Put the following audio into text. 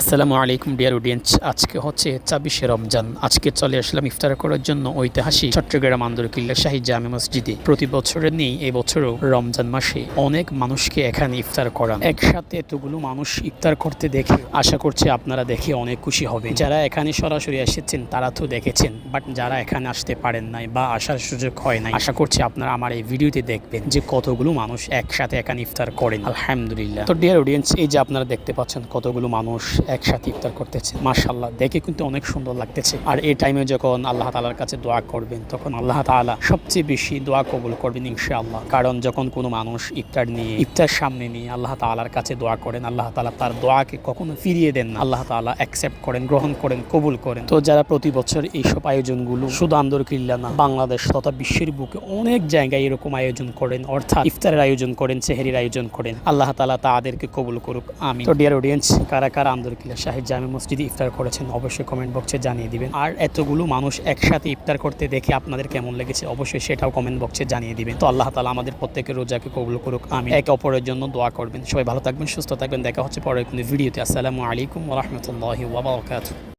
আসসালামু আলাইকুম dear audience. আজকে হচ্ছে ২৪শে রমজান। আজকে চলে আসলাম ইফতার করার জন্য ঐতিহাসিক চট্টগ্রাম আন্দরকিল্লা শাহী জামে মসজিদে। প্রতি বছরের নেই এবছরও রমজান মাসে অনেক মানুষকে এখানে ইফতার করান। একসাথে এতগুলো মানুষ ইফতার করতে দেখে আশা করছি আপনারা দেখে অনেক খুশি হবে। যারা এখানে সরাসরি এসেছেন তারা তো দেখেছেন, বাট যারা এখানে আসতে পারেন নাই বা আসার সুযোগ হয় নাই, আশা করছি আপনারা আমার এই ভিডিওতে দেখবেন যে কতগুলো মানুষ একসাথে এখানে ইফতার করেন। আলহামদুলিল্লাহ। তো ডিয়ার অডিয়েন্স, এই যে আপনারা দেখতে পাচ্ছেন কতগুলো মানুষ একসাথে ইফতার করতেছে, মাশাআল্লাহ দেখে কিন্তু অনেক সুন্দর লাগতেছে। আর এই টাইমে যখন আল্লাহ তাআলার কাছে দোয়া করবেন তখন আল্লাহ তাআলা সবচেয়ে বেশি দোয়া কবুল করবেন ইনশাআল্লাহ। কারণ যখন কোনো মানুষ ইফতার সামনে নিয়ে আল্লাহ তাআলার কাছে দোয়া করেন, আল্লাহ তাআলা তার দোয়াকে কখনো ফিরিয়ে দেন না। আল্লাহ তাআলা অ্যাকসেপ্ট করেন, গ্রহণ করেন, কবুল করেন। তো যারা প্রতি বছর এইসব আয়োজনগুলো শুধু আন্দরকিল্লা না, বাংলাদেশ তথা বিশ্বের বুকে অনেক জায়গায় এরকম আয়োজন করেন, অর্থাৎ ইফতারের আয়োজন করেন, সেহরির আয়োজন করেন, আল্লাহ তাআলা তাদেরকে কবুল করুক, আমিন। তো ডিয়ার অডিয়েন্স, কারা কারা আন্দরকিল্লা শাহী জামে মসজিদে ইফতার করেছেন অবশ্যই কমেন্ট বক্সে জানিয়ে দিবেন। আর এতগুলো মানুষ একসাথে ইফতার করতে দেখে আপনাদের কেমন লেগেছে অবশ্যই সেটাও কমেন্ট বক্সে জানিয়ে দিবেন। তো আল্লাহ তাআলা আমাদের প্রত্যেকের রোজাকে কবুল করুক, আমিন। একে অপরের জন্য দোয়া করবেন। সবাই ভালো থাকবেন, সুস্থ থাকবেন। দেখা হচ্ছে পরের কোনো ভিডিওতে। আসসালামু আলাইকুম ওয়া রাহমাতুল্লাহি ওয়া বারাকাতুহু।